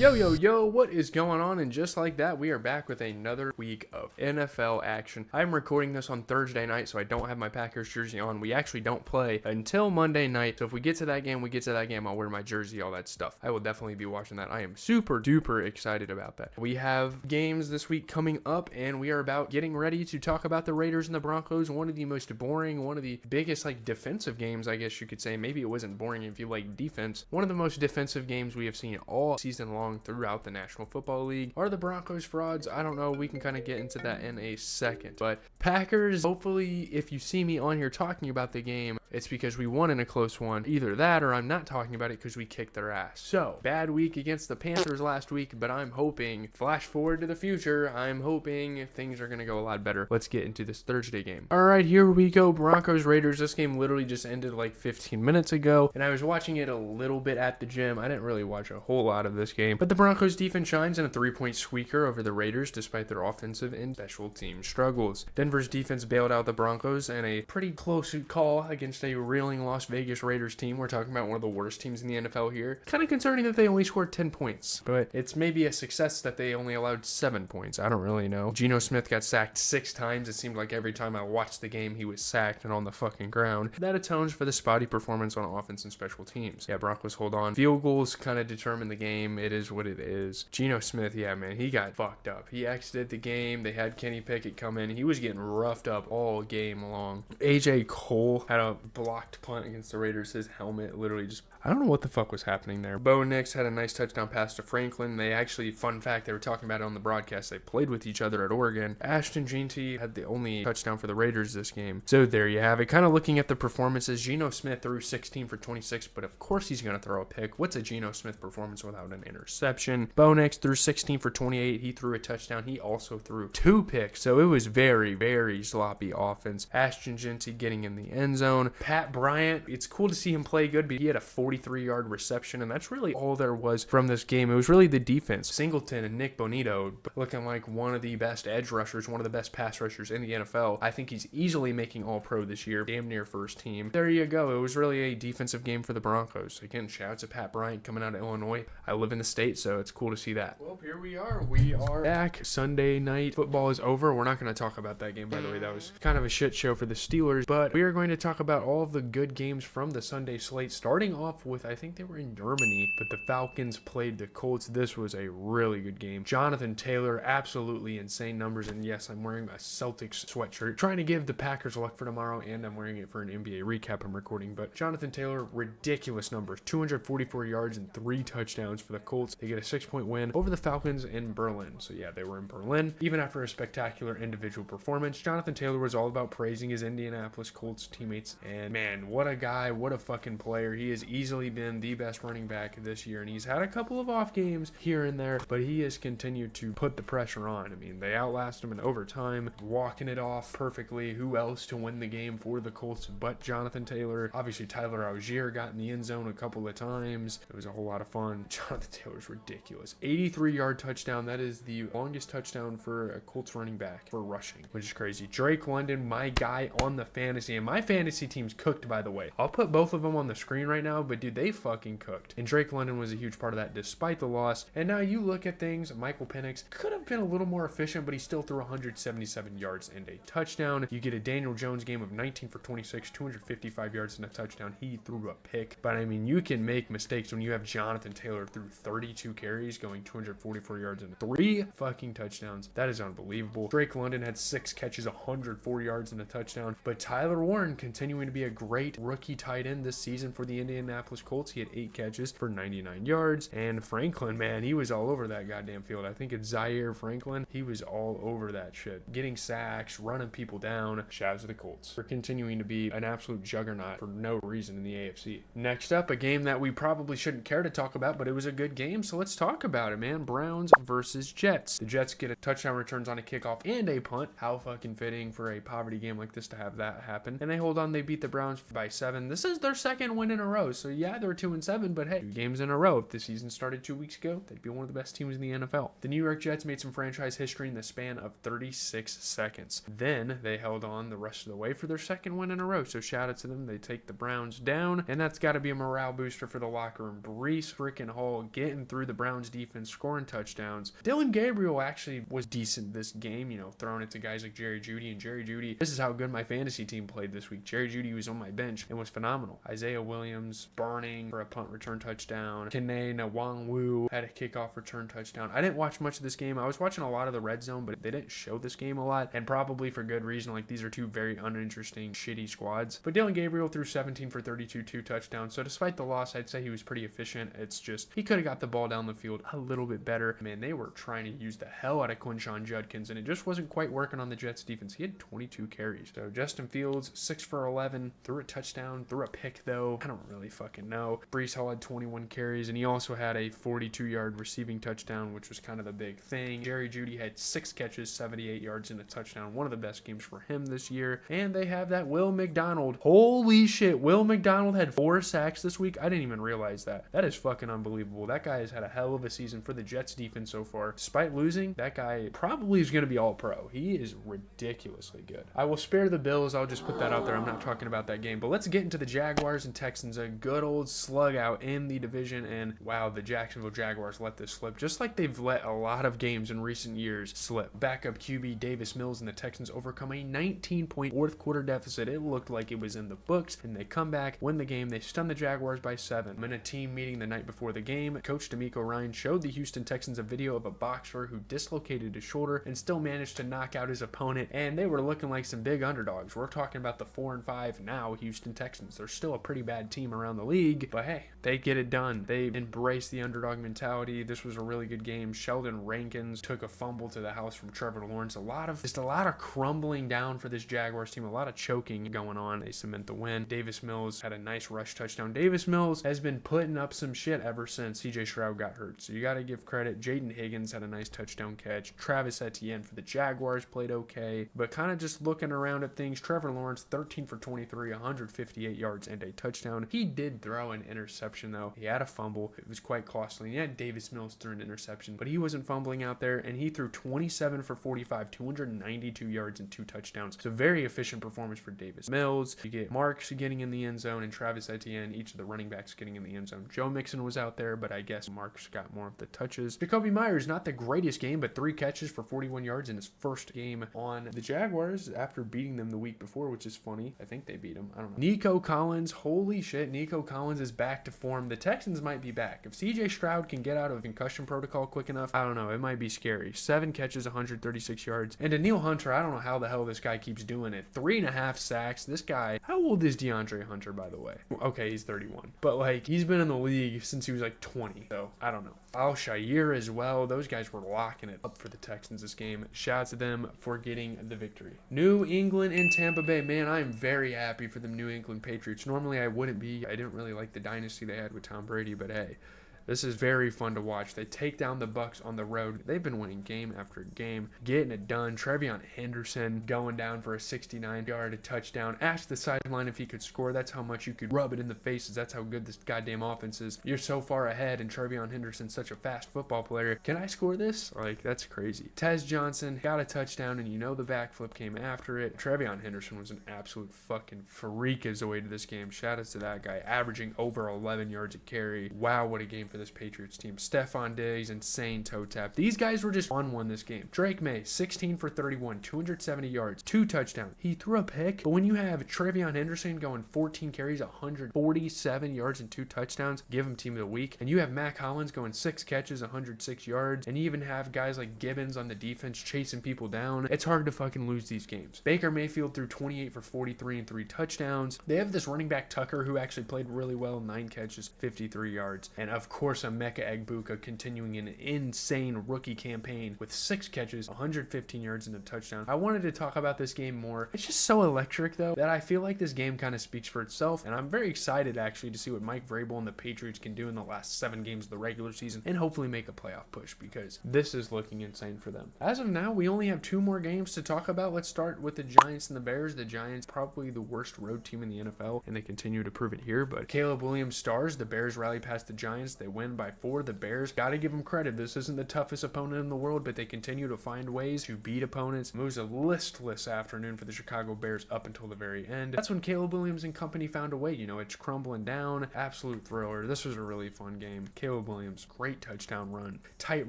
Yo, what is going on? And just like that, we are back with another week of NFL action. I'm recording this on Thursday night, so I don't have my Packers jersey on. We actually don't play until Monday night, so if we get to that game, I'll wear my jersey, all that stuff. I will definitely be watching that. I am super duper excited about that. We have games this week coming up, and we are about getting ready to talk about the Raiders and the Broncos. One of the most boring, one of the biggest defensive games, I guess you could say. Maybe it wasn't boring if you like defense. One of the most defensive games we have seen all season long throughout the National Football League. Are the Broncos frauds? I don't know. We can kind of get into that in a second. But Packers, hopefully, if you see me on here talking about the game, it's because we won in a close one. Either that or I'm not talking about it because we kicked their ass. So, bad week against the Panthers last week, but I'm hoping, flash forward to the future, I'm hoping things are going to go a lot better. Let's get into this Thursday game. All right, here we go. Broncos Raiders. This game literally just ended like 15 minutes ago, and I was watching it a little bit at the gym. I didn't really watch a whole lot of this game, but the Broncos defense shines in a 3-point squeaker over the Raiders despite their offensive and special team struggles. Denver's defense bailed out the Broncos in a pretty close call against a reeling Las Vegas Raiders team. We're talking about one of the worst teams in the NFL here. Kind of concerning that they only scored 10 points, but it's maybe a success that they only allowed 7 points. I don't really know. Geno Smith got sacked 6 times. It seemed like every time I watched the game, he was sacked and on the fucking ground. That atones for the spotty performance on offense and special teams. Yeah, Broncos hold on. Field goals kind of determine the game. It is what it is. Geno Smith, yeah, man, he got fucked up. He exited the game. They had Kenny Pickett come in. He was getting roughed up all game long. AJ Cole had a blocked punt against the Raiders. His helmet literally just, I don't know what the fuck was happening there. Bo Nix had a nice touchdown pass to Franklin. They actually, fun fact, they were talking about it on the broadcast. They played with each other at Oregon. Ashton Jeanty had the only touchdown for the Raiders this game. So there you have it. Kind of looking at the performances, Geno Smith threw 16 for 26, but of course he's going to throw a pick. What's a Geno Smith performance without an interception? Bo Nix threw 16 for 28. He threw a touchdown. He also threw 2 picks. So it was very, very sloppy offense. Ashton Jeanty getting in the end zone. Pat Bryant, it's cool to see him play good, but he had a 43-yard reception, and that's really all there was from this game. It was really the defense. Singleton and Nick Bonito looking like one of the best edge rushers, one of the best pass rushers in the NFL. I think he's easily making All-Pro this year, damn near first team. There you go. It was really a defensive game for the Broncos. Again, shout out to Pat Bryant coming out of Illinois. I live in the state, so it's cool to see that. Well, here we are. We are back. Sunday night football is over. We're not going to talk about that game, by the way. That was kind of a shit show for the Steelers, but we are going to talk about all of the good games from the Sunday slate, starting off with, I think they were in Germany, but the Falcons played the Colts. This was a really good game. Jonathan Taylor, absolutely insane numbers, and yes, I'm wearing a Celtics sweatshirt, trying to give the Packers luck for tomorrow, and I'm wearing it for an NBA recap I'm recording, but Jonathan Taylor, ridiculous numbers, 244 yards and 3 touchdowns for the Colts. They get a 6-point win over the Falcons in Berlin. So yeah, they were in Berlin. Even after a spectacular individual performance, Jonathan Taylor was all about praising his Indianapolis Colts teammates, and man, what a guy, what a fucking player. He has easily been the best running back this year, and he's had a couple of off games here and there, but he has continued to put the pressure on. I mean, they outlast him in overtime, walking it off perfectly. Who else to win the game for the Colts but Jonathan Taylor? Obviously, Tyler Algier got in the end zone a couple of times. It was a whole lot of fun. Jonathan Taylor's ridiculous. 83-yard touchdown. That is the longest touchdown for a Colts running back for rushing, which is crazy. Drake London, my guy on the fantasy, and my fantasy team's cooked, by the way. I'll put both of them on the screen right now, but dude, they fucking cooked. And Drake London was a huge part of that despite the loss. And now you look at things, Michael Penix could have been a little more efficient, but he still threw 177 yards and a touchdown. You get a Daniel Jones game of 19 for 26, 255 yards and a touchdown. He threw a pick. But I mean, you can make mistakes when you have Jonathan Taylor through 32 carries, going 244 yards and 3 fucking touchdowns. That is unbelievable. Drake London had 6 catches, 104 yards and a touchdown. But Tyler Warren continuing to be a great rookie tight end this season for the Indianapolis Colts. He had 8 catches for 99 yards. And Franklin, man, he was all over that goddamn field. I think it's Zaire Franklin. He was all over that shit. Getting sacks, running people down. Shouts to the Colts for continuing to be an absolute juggernaut for no reason in the AFC. Next up, a game that we probably shouldn't care to talk about, but it was a good game, so let's talk about it, man. Browns versus Jets. The Jets get a touchdown returns on a kickoff and a punt. How fucking fitting for a poverty game like this to have that happen. And they hold on. They beat the Browns by 7. This is their second win in a row. So yeah, they're 2-7, but hey, 2 games in a row. If the season started 2 weeks ago, they'd be one of the best teams in the NFL. The New York Jets made some franchise history in the span of 36 seconds. Then they held on the rest of the way for their second win in a row. So shout out to them. They take the Browns down, and that's got to be a morale booster for the locker room. Breece freaking Hall getting getting through the Browns defense, scoring touchdowns. Dylan Gabriel actually was decent this game, you know, throwing it to guys like Jerry Jeudy. And Jerry Jeudy, this is how good my fantasy team played this week. Jerry Jeudy was on my bench and was phenomenal. Isaiah Williams burning for a punt return touchdown. Kene Nwangwu had a kickoff return touchdown. I didn't watch much of this game. I was watching a lot of the red zone, but they didn't show this game a lot, and probably for good reason. Like, these are two very uninteresting, shitty squads. But Dylan Gabriel threw 17 for 32, 2 touchdowns. So despite the loss, I'd say he was pretty efficient. It's just he could have got the ball down the field a little bit better. Man, they were trying to use the hell out of Quinshon Judkins, and it just wasn't quite working on the Jets defense. He had 22 carries. So Justin Fields, 6 for 11, threw a touchdown, threw a pick though. I don't really fucking know. Breece Hall had 21 carries, and he also had a 42-yard receiving touchdown, which was kind of the big thing. Jerry Jeudy had 6 catches, 78 yards, and a touchdown. One of the best games for him this year. And they have that Will McDonald. Holy shit, Will McDonald had 4 sacks this week. I didn't even realize that. That is fucking unbelievable. That guy has had a hell of a season for the Jets defense so far. Despite losing, that guy probably is going to be all pro. He is ridiculously good. I will spare the Bills. I'll just put that out there. I'm not talking about that game. But let's get into the Jaguars and Texans. A good old slug out in the division. And wow, the Jacksonville Jaguars let this slip. Just like they've let a lot of games in recent years slip. Backup QB Davis Mills and the Texans overcome a 19-point fourth quarter deficit. It looked like it was in the books. And they come back, win the game. They stun the Jaguars by 7. In a team meeting the night before the game, Coach D'Amico Ryan showed the Houston Texans a video of a boxer who dislocated his shoulder and still managed to knock out his opponent, and they were looking like some big underdogs. We're talking about the 4-5 now Houston Texans. They're still a pretty bad team around the league, but hey, they get it done. They embrace the underdog mentality. This was a really good game. Sheldon Rankins took a fumble to the house from Trevor Lawrence. A lot of crumbling down for this Jaguars team. A lot of choking going on. They cement the win. Davis Mills had a nice rush touchdown. Davis Mills has been putting up some shit ever since CJ Stroud got hurt, so you got to give credit. Jaden Higgins had a nice touchdown catch. Travis Etienne for the Jaguars played okay, but kind of just looking around at things, Trevor Lawrence 13 for 23, 158 yards and a touchdown. He did throw an interception though. He had a fumble. It was quite costly. He had Davis Mills threw an interception, but he wasn't fumbling out there, and he threw 27 for 45, 292 yards and 2 touchdowns. So very efficient performance for Davis Mills. You get Marks getting in the end zone and Travis Etienne, each of the running backs getting in the end zone. Joe Mixon was out there, but I guess Marks got more of the touches. Jacoby Myers, not the greatest game, but 3 catches for 41 yards in his first game on the Jaguars after beating them the week before, which is funny. I think they beat him. I don't know. Nico Collins, holy shit, Nico Collins is back to form. The Texans might be back. If CJ Stroud can get out of concussion protocol quick enough, I don't know. It might be scary. 7 catches, 136 yards. And Daniil Hunter, I don't know how the hell this guy keeps doing it. 3.5 sacks. This guy, how old is DeAndre Hunter, by the way? Okay, he's 31. But like, he's been in the league since he was like 20. So I don't know. Al-Shaair as well. Those guys were locking it up for the Texans this game. Shout out to them for getting the victory. New England and Tampa Bay. Man, I am very happy for the New England Patriots. Normally I wouldn't be. I didn't really like the dynasty they had with Tom Brady, but hey, this is very fun to watch. They take down the Bucks on the road. They've been winning game after game, getting it done. Trevion Henderson going down for a 69-yard touchdown. Asked the sideline if he could score. That's how much you could rub it in the faces. That's how good this goddamn offense is. You're so far ahead, and Trevion Henderson's such a fast football player. Can I score this? Like, that's crazy. Tez Johnson got a touchdown, and you know the backflip came after it. Trevion Henderson was an absolute fucking freak as the way to this game. Shout out to that guy, averaging over 11 yards a carry. Wow, what a game for this Patriots team. Stephon Diggs, insane toe tap. These guys were just on one this game. Drake May, 16 for 31, 270 yards, 2 touchdowns. He threw a pick, but when you have Trevion Henderson going 14 carries, 147 yards and 2 touchdowns, give him team of the week. And you have Mac Hollins going 6 catches, 106 yards, and you even have guys like Gibbons on the defense chasing people down. It's hard to fucking lose these games. Baker Mayfield threw 28 for 43 and 3 touchdowns. They have this running back Tucker who actually played really well, 9 catches, 53 yards. And of course, Emeka Egbuka continuing an insane rookie campaign with 6 catches, 115 yards and a touchdown. I wanted to talk about this game more. It's just so electric though that I feel like this game kind of speaks for itself, and I'm very excited actually to see what Mike Vrabel and the Patriots can do in the last 7 games of the regular season and hopefully make a playoff push, because this is looking insane for them. As of now, we only have 2 more games to talk about. Let's start with the Giants and the Bears. The Giants probably the worst road team in the NFL, and they continue to prove it here, but Caleb Williams stars. The Bears rally past the Giants. They win by 4. The Bears, gotta give them credit. This isn't the toughest opponent in the world, but they continue to find ways to beat opponents. It was a listless afternoon for the Chicago Bears up until the very end. That's when Caleb Williams and company found a way. You know, it's crumbling down. Absolute thriller. This was a really fun game. Caleb Williams, great touchdown run. Tight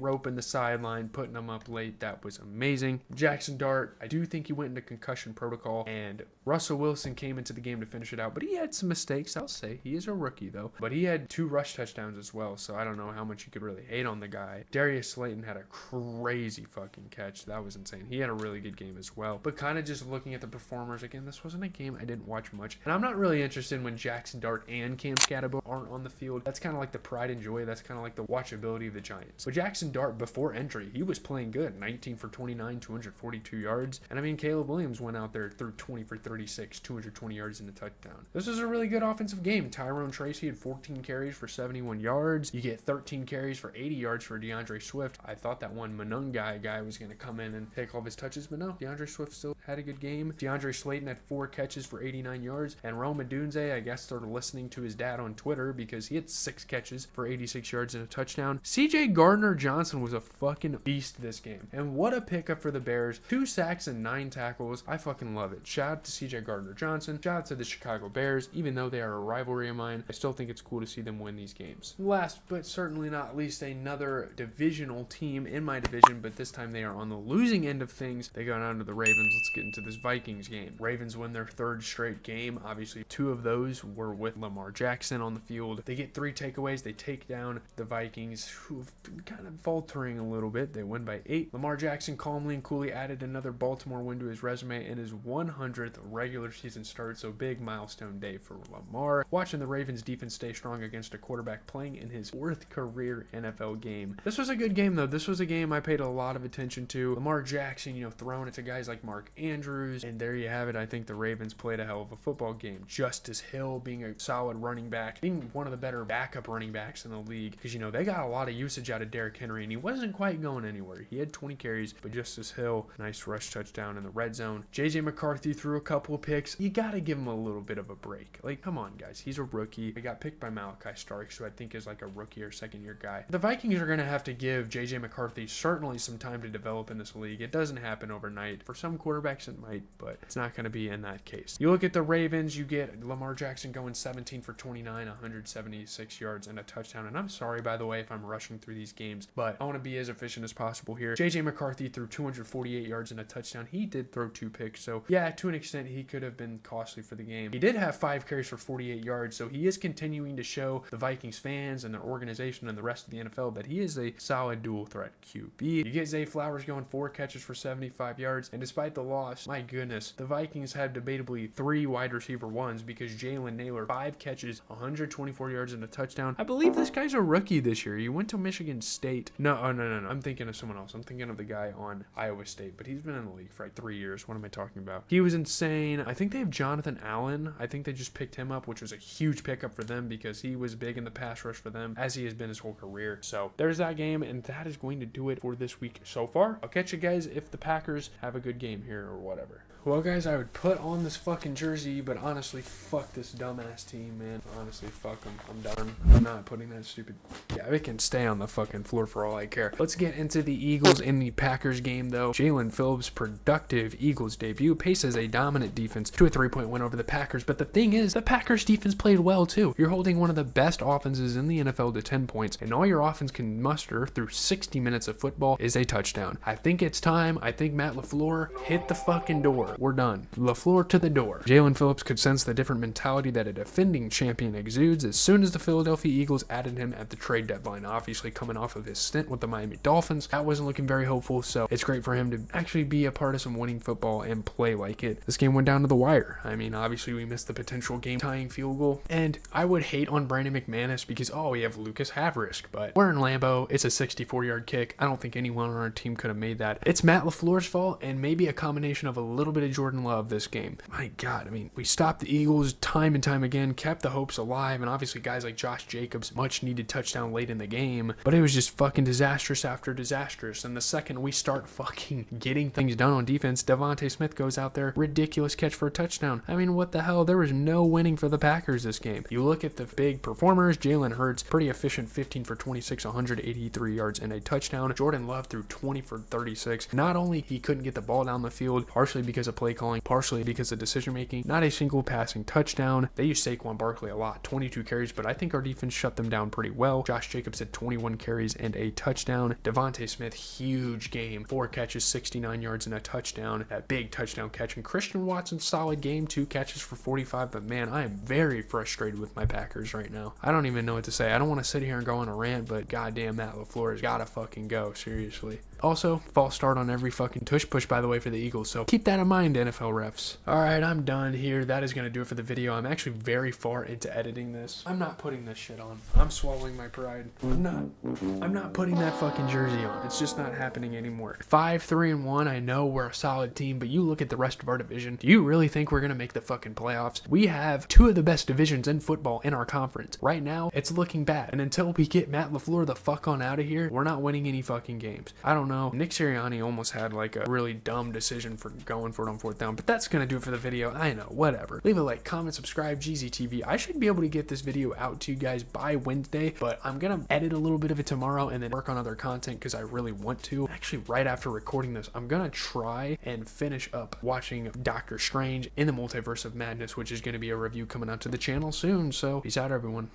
rope in the sideline, putting them up late. That was amazing. Jackson Dart, I do think he went into concussion protocol, and Russell Wilson came into the game to finish it out, but he had some mistakes, I'll say. He is a rookie, though. But he had 2 rush touchdowns as well, so I don't know how much you could really hate on the guy. Darius Slayton had a crazy fucking catch. That was insane. He had a really good game as well. But kind of just looking at the performers, again, this wasn't a game I didn't watch much. And I'm not really interested when Jackson Dart and Cam Scatterbo aren't on the field. That's kind of like the pride and joy. That's kind of like the watchability of the Giants. But Jackson Dart, before injury, he was playing good. 19 for 29, 242 yards. And I mean, Caleb Williams went out there, threw 20 for 36, 220 yards and a touchdown. This was a really good offensive game. Tyrone Tracy had 14 carries for 71 yards. You get 13 carries for 80 yards for DeAndre Swift. I thought that one Monungai guy was going to come in and take all of his touches, but no. DeAndre Swift still had a good game. DeAndre Slayton had 4 catches for 89 yards. And Rome Odunze, I guess they're listening to his dad on Twitter because he had 6 catches for 86 yards and a touchdown. CJ Gardner-Johnson was a fucking beast this game. And what a pickup for the Bears. 2 sacks and 9 tackles. I fucking love it. Shout out to CJ Gardner-Johnson. Shout out to the Chicago Bears. Even though they are a rivalry of mine, I still think it's cool to see them win these games. Last but certainly not least, another divisional team in my division, but this time they are on the losing end of things. They go down to the Ravens. Let's get into this Vikings game. Ravens win their 3rd straight game. Obviously, 2 of those were with Lamar Jackson on the field. They get 3 takeaways. They take down the Vikings, who've been kind of faltering a little bit. They win by 8. Lamar Jackson calmly and coolly added another Baltimore win to his resume in his 100th regular season start, so big milestone day for Lamar. Watching the Ravens defense stay strong against a quarterback playing in his 4th career NFL game. This was a good game, though. This was a game I paid a lot of attention to. Lamar Jackson, you know, throwing it to guys like Mark Andrews, and there you have it. I think the Ravens played a hell of a football game. Justice Hill being a solid running back, being one of the better backup running backs in the league, because, you know, they got a lot of usage out of Derrick Henry, and he wasn't quite going anywhere. He had 20 carries, but Justice Hill, nice rush touchdown in the red zone. JJ McCarthy threw a couple of picks. You got to give him a little bit of a break. Like, come on, guys. He's a rookie. He got picked by Malachi Starks, who I think is like a rookie or second-year guy. The Vikings are going to have to give JJ McCarthy certainly some time to develop in this league. It doesn't happen overnight. For some quarterbacks, it might, but it's not going to be in that case. You look at the Ravens, you get Lamar Jackson going 17 for 29, 176 yards and a touchdown. And I'm sorry, by the way, if I'm rushing through these games, but I want to be as efficient as possible here. JJ McCarthy threw 248 yards and a touchdown. He did throw 2 picks, so yeah, to an extent, he could have been costly for the game. He did have 5 carries for 48 yards, so he is continuing to show the Vikings fans and their organization and the rest of the NFL that he is a solid dual threat QB. You get Zay Flowers going 4 catches for 75 yards, and despite the loss, my goodness, the Vikings have debatably 3 wide receiver ones because Jalen Naylor, 5 catches, 124 yards and a touchdown. I believe this guy's a rookie this year. He went to Michigan State. No. I'm thinking of someone else. I'm thinking of the guy on Iowa State, but he's been in the league for like 3 years. What am I talking about? He was insane. I think they have Jonathan Allen. I think they just picked him up, which was a huge pickup for them because he was big in the pass rush for them, as he has been his whole career. So there's that game, and that is going to do it for this week so far. I'll catch you guys if the Packers have a good game here or whatever. Well, guys, I would put on this fucking jersey, but honestly, fuck this dumbass team, man. Honestly, fuck them. I'm done. I'm not putting that stupid... Yeah, it can stay on the fucking floor for all I care. Let's get into the Eagles in the Packers game, though. Jalen Phillips' productive Eagles debut paces a dominant defense to a 3-point win over the Packers, but the thing is, the Packers defense played well, too. You're holding one of the best offenses in the NFL to 10 points, and all your offense can muster through 60 minutes of football is a touchdown. I think it's time. I think Matt Lafleur hit the fucking door. We're done. Lafleur to the door. Jalen Phillips could sense the different mentality that a defending champion exudes as soon as the Philadelphia Eagles added him at the trade deadline. Obviously, coming off of his stint with the Miami Dolphins, that wasn't looking very hopeful, so it's great for him to actually be a part of some winning football and play like it. This game went down to the wire. I mean, obviously, we missed the potential game-tying field goal, and I would hate on Brandon McManus because, we have Lucas Havrisk, but we're in Lambeau. It's a 64-yard kick. I don't think anyone on our team could have made that. It's Matt LaFleur's fault, and maybe a combination of a little bit bit of Jordan Love this game. My God, I mean, we stopped the Eagles time and time again, kept the hopes alive, and obviously guys like Josh Jacobs, much needed touchdown late in the game, but it was just fucking disastrous after disastrous. And the second we start fucking getting things done on defense, Devontae Smith goes out there, ridiculous catch for a touchdown. I mean, what the hell? There was no winning for the Packers this game. You look at the big performers, Jalen Hurts, pretty efficient, 15 for 26, 183 yards and a touchdown. Jordan Love threw 20 for 36. Not only he couldn't get the ball down the field, partially because of play calling, partially because of decision making, not a single passing touchdown. They used Saquon Barkley a lot, 22 carries, but I think our defense shut them down pretty well. Josh Jacobs had 21 carries and a touchdown. Devontae Smith, huge game, 4 catches, 69 yards and a touchdown, that big touchdown catch. And Christian Watson, solid game, 2 catches for 45, but man, I am very frustrated with my Packers right now. I don't even know what to say. I don't want to sit here and go on a rant, but goddamn, Matt Lafleur has got to fucking go, seriously. Also, false start on every fucking tush push, by the way, for the Eagles, so keep that in mind, NFL refs. Alright, I'm done here. That is going to do it for the video. I'm actually very far into editing this. I'm not putting this shit on. I'm swallowing my pride. I'm not putting that fucking jersey on. It's just not happening anymore. 5-3-1, I know we're a solid team, but you look at the rest of our division. Do you really think we're going to make the fucking playoffs? We have 2 of the best divisions in football in our conference. Right now, it's looking bad. And until we get Matt Lafleur the fuck on out of here, we're not winning any fucking games. I don't know. Nick Sirianni almost had like a really dumb decision for going for it on 4th down, but that's gonna do it for the video. I know, whatever. Leave a like, comment, subscribe, GZTV. I should be able to get this video out to you guys by Wednesday, but I'm gonna edit a little bit of it tomorrow and then work on other content because I really want to. Actually, right after recording this, I'm gonna try and finish up watching Doctor Strange in the Multiverse of Madness, which is gonna be a review coming out to the channel soon. So peace out, everyone.